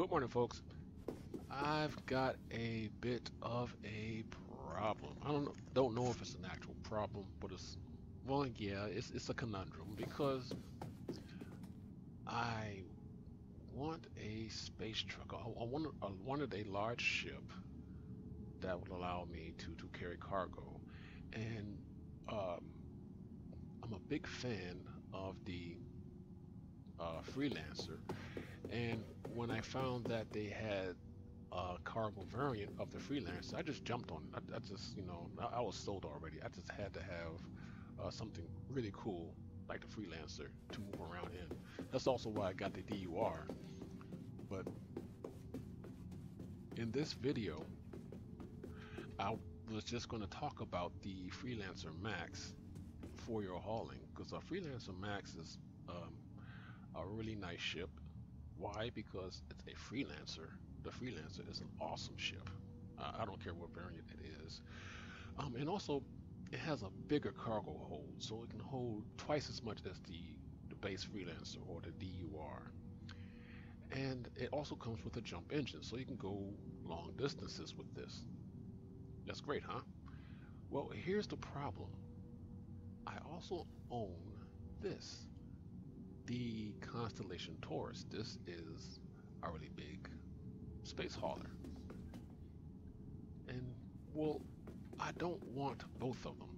Good morning, folks. I've got a bit of a problem. I don't know if it's an actual problem, but it's a conundrum because I want a space truck. I wanted a large ship that would allow me to carry cargo, and um, I'm a big fan of the Freelancer. And when I found that they had cargo variant of the Freelancer, I just jumped on it. I just, I was sold already. I just had to have something really cool like the Freelancer to move around in. That's also why I got the DUR. But in this video, I was just going to talk about the Freelancer Max for your hauling because the Freelancer Max is a really nice ship. Why? Because it's a Freelancer. The Freelancer is an awesome ship. I don't care what variant it is. And also, it has a bigger cargo hold, so it can hold twice as much as the base Freelancer or the DUR. And it also comes with a jump engine, so you can go long distances with this. That's great, huh? Well, here's the problem. I also own this, the Constellation Taurus. This is a really big space hauler. And, well, I don't want both of them.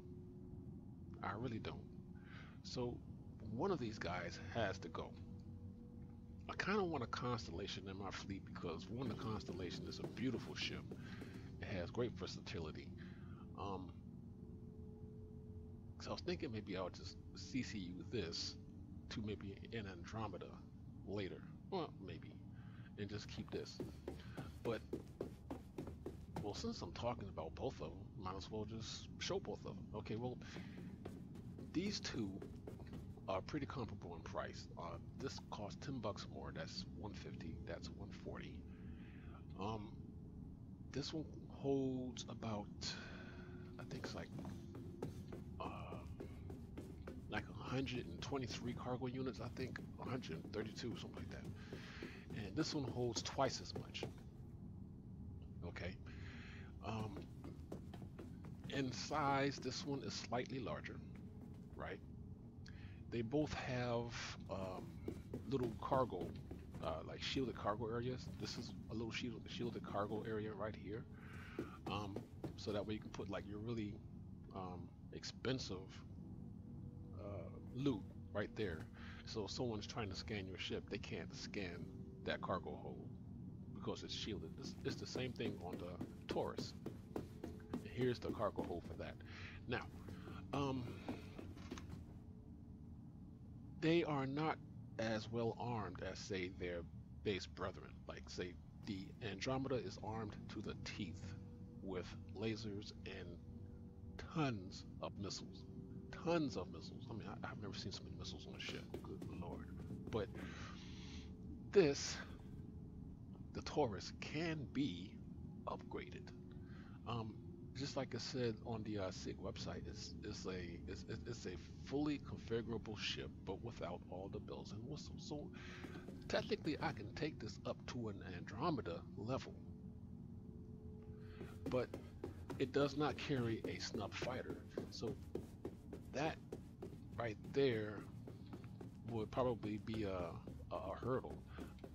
I really don't. So one of these guys has to go. I kind of want a Constellation in my fleet because one, the Constellation is a beautiful ship. It has great versatility. Um, so I was thinking maybe I'll just CCU this to maybe an Andromeda later. Well, maybe. And just keep this. But, well, since I'm talking about both of them, might as well just show both of them. Okay, well, these two are pretty comparable in price. This costs $10 more. That's 150. That's 140. Um, this one holds about, I think it's like 123 cargo units. I think 132, something like that. And this one holds twice as much. Okay. In size, this one is slightly larger, right? They both have little cargo, like shielded cargo areas. This is a little shielded cargo area right here. So that way you can put like your really expensive loot right there. So if someone's trying to scan your ship, they can't scan that cargo hold because it's shielded. It's the same thing on the Taurus. Here's the cargo hold for that. Now, they are not as well armed as, say, their base brethren. Like, say, the Andromeda is armed to the teeth with lasers and tons of missiles. Tons of missiles. I mean, I've never seen so many missiles on a ship. Good Lord. But this, the Taurus, can be upgraded. Just like I said on the SIG website, it's a fully configurable ship, but without all the bells and whistles. So technically, I can take this up to an Andromeda level, but it does not carry a snub fighter. So that right there would probably be a hurdle,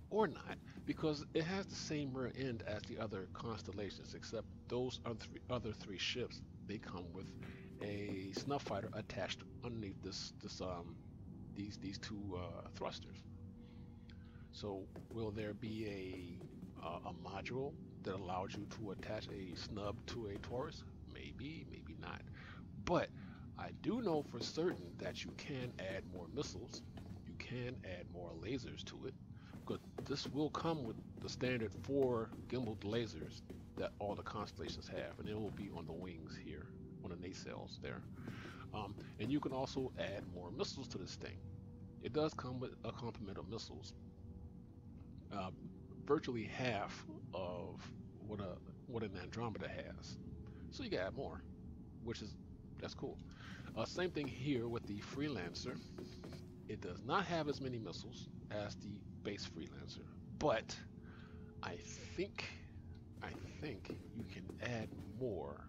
or not, because it has the same rear end as the other constellations, except those other three ships, they come with a snuff fighter attached underneath these two thrusters. So will there be a module that allows you to attach a snub to a Taurus? Maybe, maybe not. But I do know for certain that you can add more missiles, you can add more lasers to it, because this will come with the standard 4 gimbaled lasers that all the constellations have, and it will be on the wings here, on the nacelles there. And you can also add more missiles to this thing. It does come with a complement of missiles, virtually half of what an Andromeda has. So you can add more, that's cool. Same thing here with the Freelancer. It does not have as many missiles as the base Freelancer, but I think I think you can add more,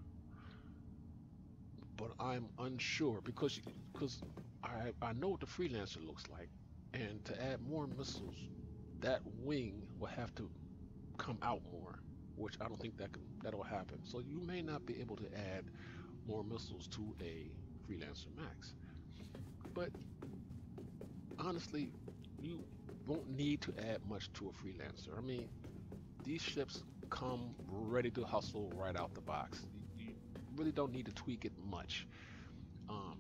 but I'm unsure because I know what the freelancer looks like, and to add more missiles, that wing will have to come out more, which I don't think that'll happen. So you may not be able to add more missiles to a Freelancer Max. But honestly, you won't need to add much to a Freelancer. I mean, these ships come ready to hustle right out the box. You really don't need to tweak it much. Um,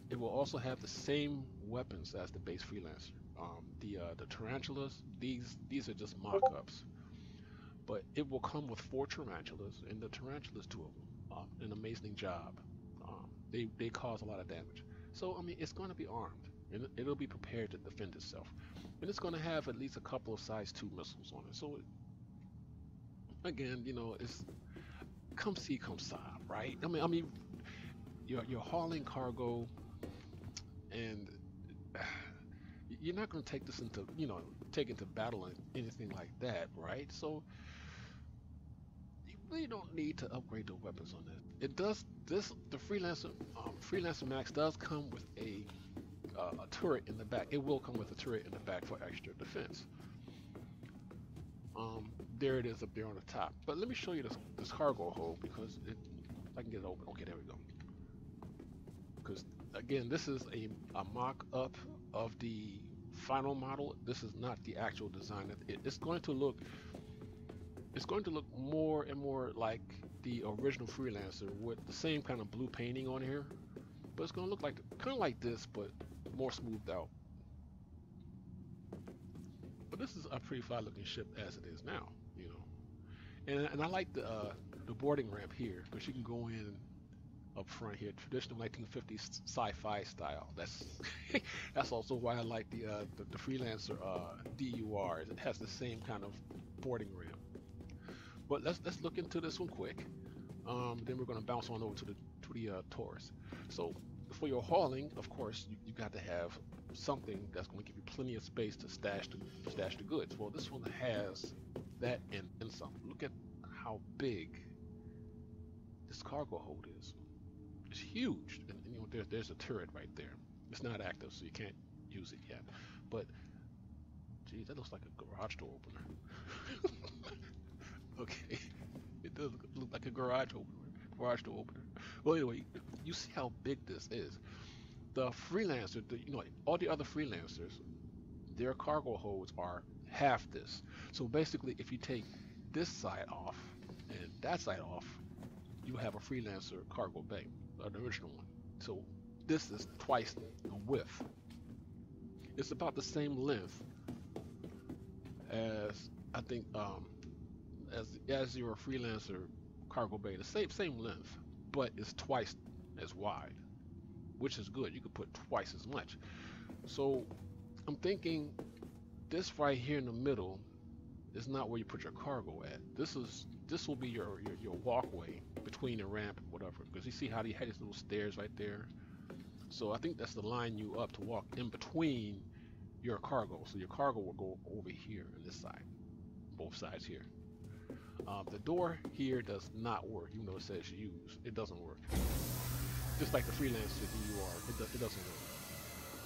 it will also have the same weapons as the base Freelancer. The tarantulas, these are just mock-ups, but it will come with 4 tarantulas, and the tarantulas, 2 of them, an amazing job. They cause a lot of damage. So I mean, it's going to be armed, and it'll be prepared to defend itself, and it's going to have at least a couple of size 2 missiles on it. So again, it's come see, come saw, right? I mean, you're hauling cargo, and you're not going to take this into, take into battle and anything like that, right? So you really don't need to upgrade the weapons on this. It does this the Freelancer Max does come with a turret in the back. It will come with a turret in the back for extra defense. There it is up there on the top. But let me show you this cargo hold because I can get it open. Okay, there we go. Because again, this is a mock-up of the final model. This is not the actual design. It's going to look more and more like the original Freelancer with the same kind of blue painting on here, but it's going to look like kind of like this, but more smoothed out. But this is a pretty fly looking ship as it is now, and I like the boarding ramp here because you can go in up front here, traditional 1950s sci-fi style. That's that's also why I like the Freelancer DUR. It has the same kind of boarding ramp. But let's look into this one quick. Then we're going to bounce on over to the Taurus. So for your hauling, of course, you got to have something that's going to give you plenty of space to stash the goods. Well, this one has that and some. Look at how big this cargo hold is. It's huge, and there's a turret right there. It's not active, so you can't use it yet. But geez, that looks like a garage door opener. Okay, it does look like a garage door opener. Well, anyway, you see how big this is. The Freelancer, all the other Freelancers, their cargo holds are half this. So basically, if you take this side off and that side off, you have a Freelancer cargo bay, an original one. So this is twice the width. It's about the same length as I think as your Freelancer cargo bay, the same length, but it's twice as wide, which is good. You could put twice as much. So I'm thinking this right here in the middle is not where you put your cargo at. This will be your walkway between the ramp and whatever, because you see how he had these little stairs right there. So I think that's to line you up to walk in between your cargo. So your cargo will go over here on this side, both sides here. The door here does not work, even though it says use. It doesn't work. Just like the Freelancer DUR, it doesn't work.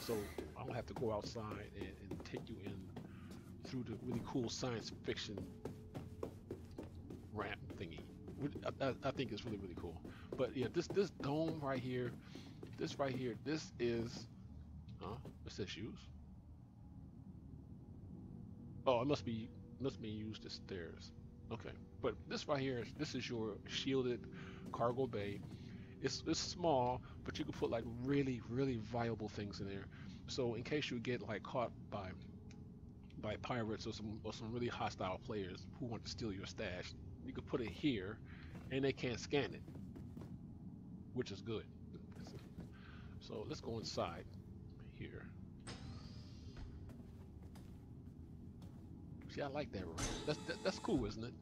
So I'm gonna have to go outside and take you in through the really cool science fiction ramp thingy. I think it's really, really cool. But yeah, this dome right here, this is, it says use. Oh, it must be used as stairs. Okay, but this right here, this is your shielded cargo bay. It's small, but you can put like really, really valuable things in there. So in case you get like caught by pirates or some really hostile players who want to steal your stash, you could put it here, and they can't scan it, which is good. So let's go inside here. See, I like that. Right? That's cool, isn't it?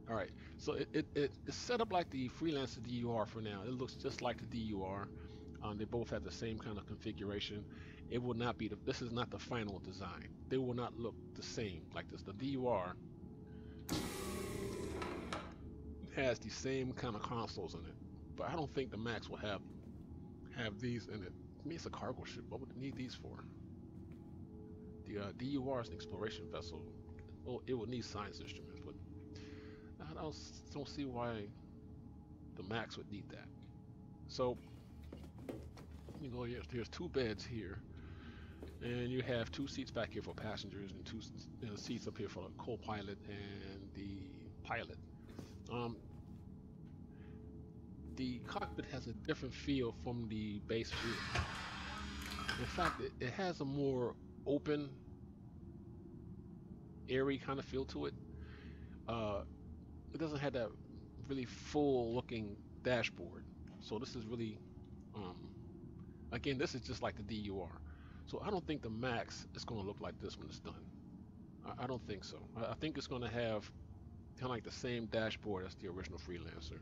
All right. So it's set up like the Freelancer DUR for now. It looks just like the DUR. They both have the same kind of configuration, it will not be this is not the final design. They will not look the same like this. The DUR has the same kind of consoles in it, but I don't think the Max will have these in it. To me, it's a cargo ship. What would it need these for? The DUR is an exploration vessel. Well, it would need science instruments, but I don't see why the Max would need that. So you go here. There's two beds here, and you have two seats back here for passengers and two seats up here for the co-pilot and the pilot. The cockpit has a different feel from the base view. In fact, it has a more open, airy kind of feel to it. It doesn't have that really full-looking dashboard. So this is really, again, this is just like the DUR. So I don't think the Max is going to look like this when it's done. I don't think so. I think it's going to have kind of like the same dashboard as the original Freelancer.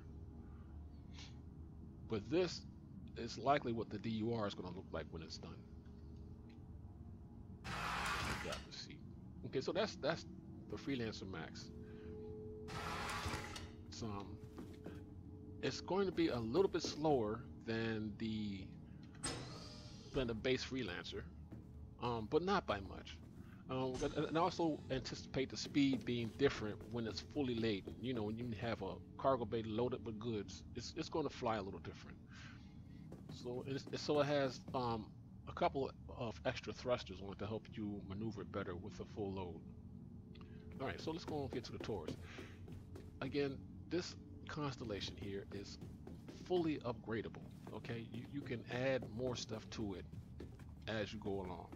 But this is likely what the DUR is going to look like when it's done. Got to see. Okay, so that's the Freelancer Max. It's going to be a little bit slower than the base Freelancer, but not by much. And I also anticipate the speed being different when it's fully laden. You know, when you have a cargo bay loaded with goods, it's going to fly a little different. So it has a couple of extra thrusters on it to help you maneuver it better with a full load. All right, so let's go and get to the Taurus. Again, this Constellation here is fully upgradable. Okay, you can add more stuff to it as you go along.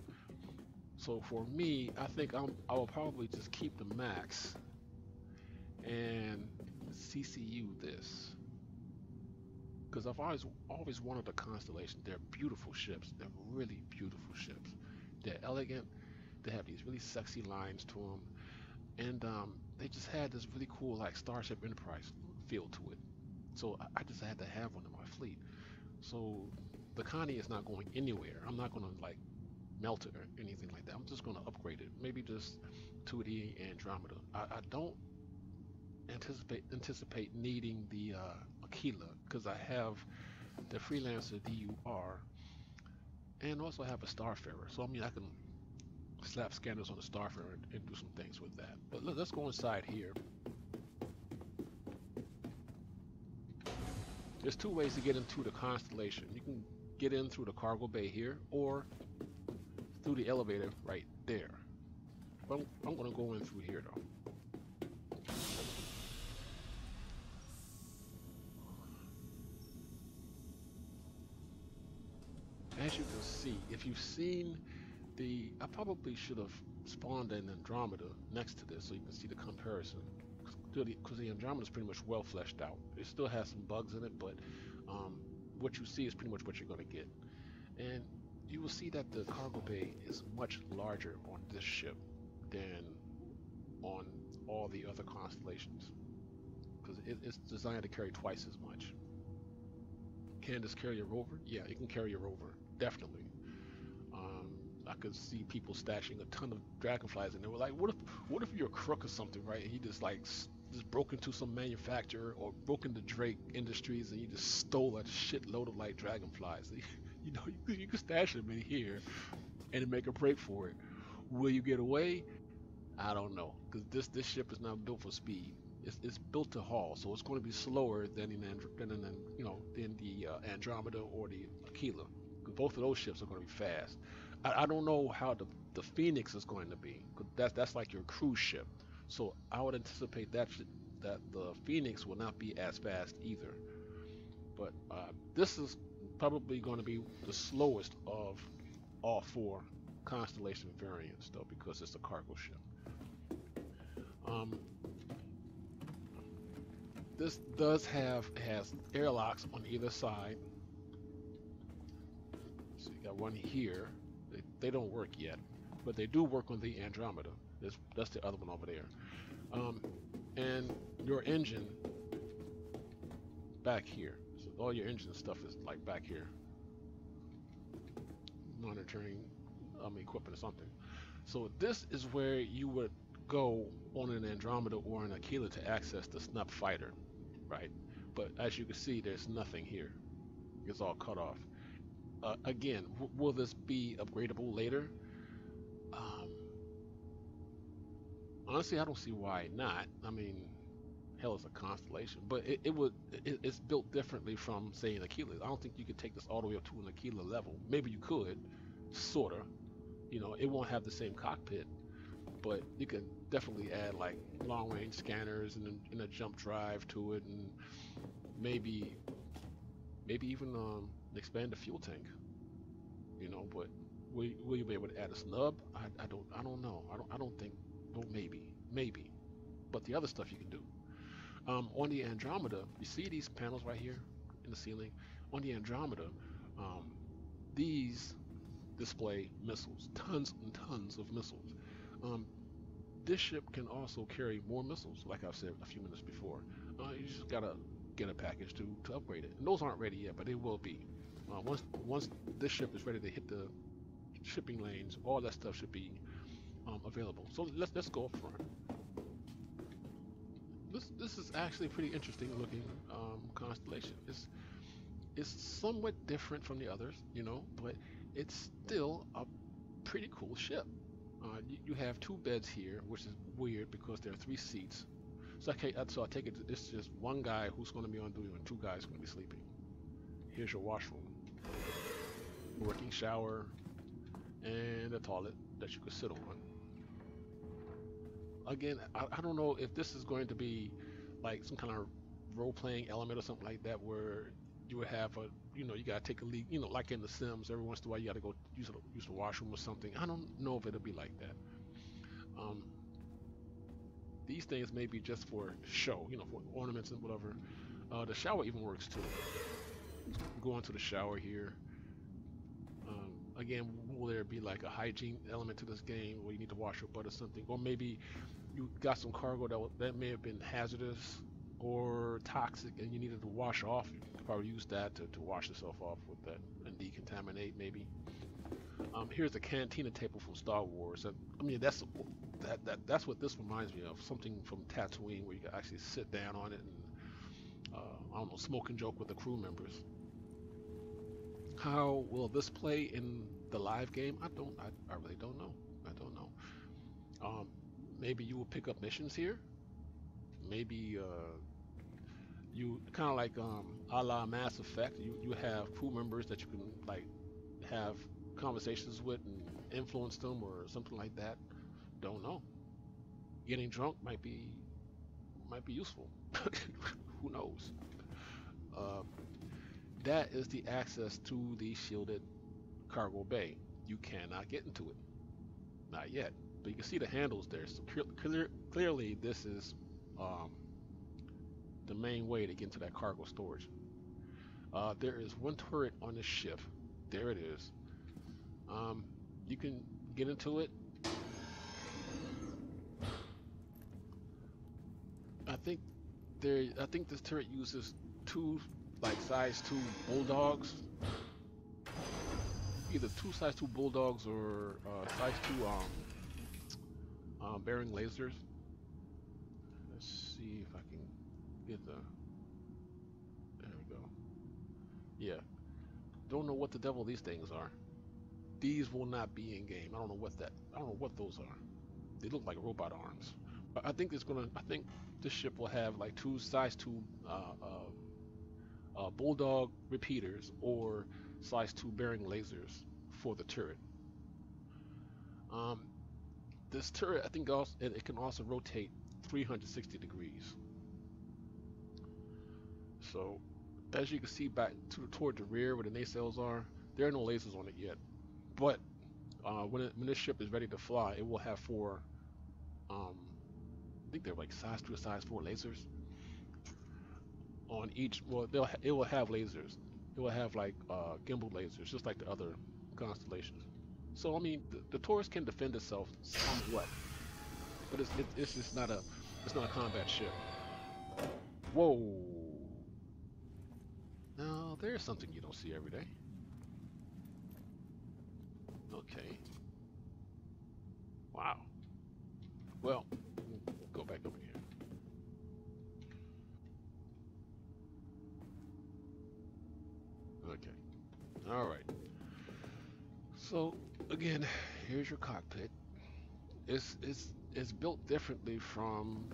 So for me, I think I will probably just keep the Max and CCU this, because I've always wanted a Constellation. They're beautiful ships. They're really beautiful ships. They're elegant. They have these really sexy lines to them, and they just had this really cool like Starship Enterprise feel to it. So I just had to have one in my fleet. So the Connie is not going anywhere. I'm not going to like melt it or anything like that. I'm just going to upgrade it. Maybe just to the Andromeda. I don't anticipate needing the Aquila, because I have the Freelancer DUR and also have a Starfarer. So I mean, I can slap scanners on the Starfarer and do some things with that. But let's go inside here. There's two ways to get into the Constellation. You can get in through the cargo bay here, or through the elevator right there. But I'm going to go in through here though. As you can see, if you've seen I probably should have spawned an Andromeda next to this so you can see the comparison. Because the Andromeda is pretty much well fleshed out. It still has some bugs in it, but what you see is pretty much what you're going to get. And you will see that the cargo bay is much larger on this ship than on all the other Constellations, because it's designed to carry twice as much. Can this carry a rover? Yeah, it can carry a rover, definitely. I could see people stashing a ton of dragonflies, and they were like, what if you're a crook or something, right? And he just broke into some manufacturer or broke into Drake Industries and you just stole a shitload of like dragonflies. You know, you could stash them in here and make a break for it. Will you get away? I don't know, because this ship is not built for speed. It's built to haul, so it's going to be slower than the Andromeda or the Aquila. Because both of those ships are going to be fast. I don't know how the Phoenix is going to be, because that's like your cruise ship. So I would anticipate that the Phoenix will not be as fast either. But this is probably going to be the slowest of all four Constellation variants, though, because it's a cargo ship. This has airlocks on either side. So you got one here. They don't work yet, but they do work on the Andromeda. That's the other one over there. And your engine back here. So all your engine stuff is like back here. Monitoring equipment or something. So this is where you would go on an Andromeda or an Aquila to access the snub fighter, right? But as you can see, there's nothing here. It's all cut off. Again, will this be upgradable later? Um, Honestly, I don't see why not. I mean, hell, it's a constellation, but it's built differently from say an Aquila. I don't think you could take this all the way up to an Aquila level. Maybe you could, sorta. You know, it won't have the same cockpit, but you can definitely add like long range scanners and a jump drive to it, and maybe even expand the fuel tank. You know, but will you be able to add a snub? I don't know. I don't think. Well, maybe, but the other stuff you can do. On the Andromeda, you see these panels right here in the ceiling. On the Andromeda, um, these display missiles, tons and tons of missiles. Um, this ship can also carry more missiles, like I've said a few minutes before. You just gotta get a package to upgrade it. And those aren't ready yet, but they will be. Once this ship is ready to hit the shipping lanes, all that stuff should be available. So let's go up front. This is actually a pretty interesting looking constellation. It's somewhat different from the others, you know, but it's still a pretty cool ship. You have two beds here, which is weird because there are three seats. So I take it it's just one guy who's going to be on duty and two guys going to be sleeping. Here's your washroom, working shower, and a toilet that you could sit on. Again, I don't know if this is going to be like some kind of role-playing element or something like that, where you would have a, you know, you gotta take a leak, you know, like in The Sims. Every once in a while, you gotta go use the washroom or something. I don't know if it'll be like that. These things may be just for show, you know, for ornaments and whatever. The shower even works too. Go into the shower here. Again, will there be like a hygiene element to this game where you need to wash your butt or something? Or maybe you got some cargo that may have been hazardous or toxic and you needed to wash off. You could probably use that to wash yourself off with that and decontaminate maybe. Here's the cantina table from Star Wars. I mean, that's what this reminds me of. Something from Tatooine where you can actually sit down on it and, I don't know, smoke and joke with the crew members. How will this play in the live game? I really don't know. I don't know. Maybe you will pick up missions here. Maybe you kind of like a la Mass Effect. You have crew members that you can like have conversations with and influence them or something like that. Don't know. Getting drunk might be useful. Who knows? That is the access to the shielded cargo bay. You cannot get into it. Not yet. But you can see the handles there. So clearly this is the main way to get into that cargo storage. There is one turret on the ship. There it is. You can get into it. I think this turret uses two like size 2 bulldogs, either two size 2 bulldogs or size 2 bearing lasers. Let's see if I can get the. There we go. Yeah, don't know what the devil these things are. These will not be in game. I don't know what those are. They look like robot arms. But I think this ship will have like two size 2 bulldog repeaters or size 2 bearing lasers for the turret. This turret, I think, also it can also rotate 360 degrees. So, as you can see back toward the rear where the nacelles are, there are no lasers on it yet. But when this ship is ready to fly, it will have 4. I think they're like size 2 or size 4 lasers on each. Well, it will have lasers. It will have like gimbal lasers, just like the other constellations. So I mean, the Taurus can defend itself somewhat, but it's just not a combat ship. Whoa! Now there's something you don't see every day. Okay, Wow. Well, go back over here. Okay. All right. So again, here's your cockpit. It's built differently from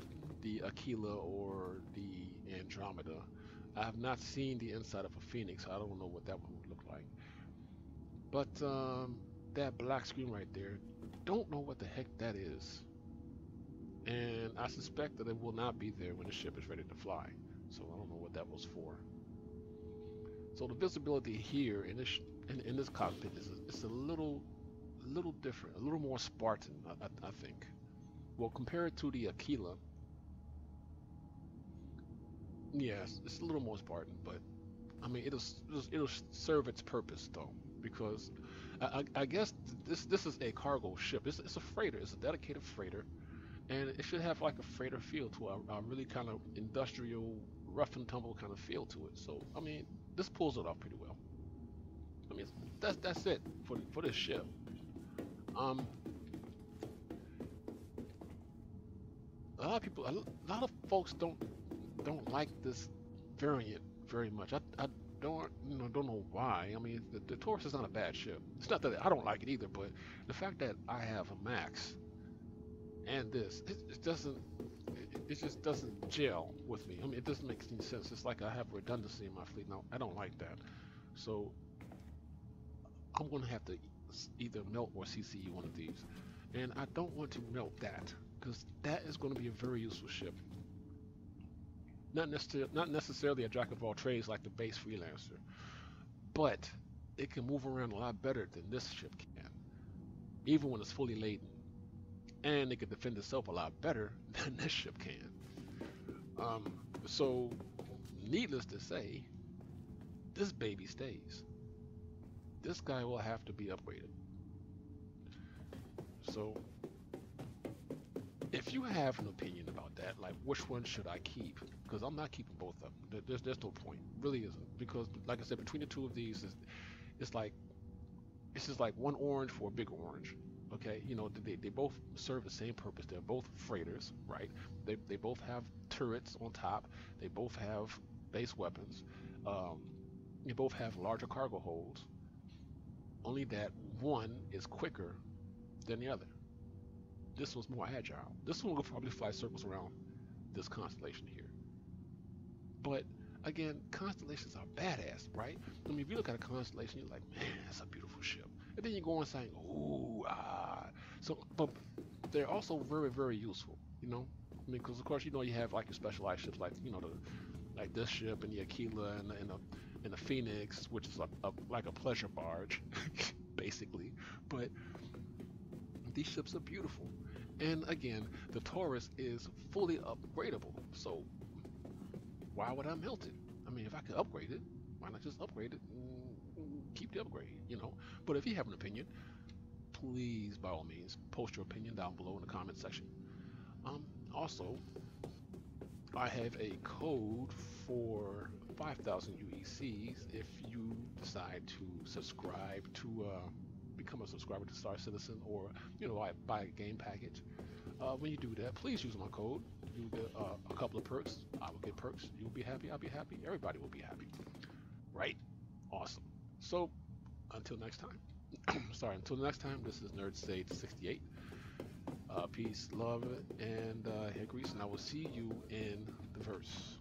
the Aquila or the Andromeda. I have not seen the inside of a Phoenix, so I don't know what that one would look like. But that black screen right there, don't know what the heck that is. And I suspect that it will not be there when the ship is ready to fly. So I don't know what that was for. So the visibility here in this cockpit is a little different, a little more Spartan, I think. Well, compared to the Aquila, yes, it's a little more Spartan, but I mean it'll serve its purpose though, because I guess this is a cargo ship. It's a freighter. It's a dedicated freighter, and it should have like a freighter feel to a really kind of industrial, rough and tumble kind of feel to it. So I mean, this pulls it off pretty well. I mean, that's it for this ship. Um, a lot of folks don't like this variant very much. I don't know why. I mean, the Taurus is not a bad ship. It's not that I don't like it either, but the fact that I have a Max and this, it just doesn't gel with me. I mean, it doesn't make any sense. It's like I have redundancy in my fleet. Now, I don't like that. So I'm going to have to either melt or CCE one of these. And I don't want to melt that, because that is going to be a very useful ship. Not necessarily a jack of all trades like the base Freelancer, but it can move around a lot better than this ship can, even when it's fully laden. And it can defend itself a lot better than this ship can. So, needless to say, this baby stays. This guy will have to be upgraded. So, if you have an opinion about that, like which one should I keep? Because I'm not keeping both of them. There's no point, really isn't. Because, like I said, between the two of these, it's like it's just like one orange for a bigger orange. Okay, you know, they both serve the same purpose. They're both freighters, right? They both have turrets on top. They both have base weapons. Um, they both have larger cargo holds. Only that one is quicker than the other. This one's more agile. This one will probably fly circles around this constellation here. But again, constellations are badass, right? I mean, if you look at a constellation, you're like, man, that's a beautiful ship. And then you go on saying, ooh, ah. So, but they're also very, very useful, you know? I mean, because of course, you know, you have like your specialized ships, like, you know, like this ship and the Aquila and the Phoenix, which is like a pleasure barge, basically. But these ships are beautiful. And again, the Taurus is fully upgradable. So why would I melt it? I mean, if I could upgrade it, why not just upgrade it and keep the upgrade, you know? But if you have an opinion, please, by all means, post your opinion down below in the comment section. Also, I have a code for 5,000 UECs if you decide to subscribe to become a subscriber to Star Citizen, or you know, buy a game package. When you do that, please use my code. You'll get a couple of perks. I will get perks. You'll be happy. I'll be happy. Everybody will be happy. Right? Awesome. So until next time. Sorry. Until next time. This is NerdSage68. Peace, love, and hair grease, and I will see you in the verse.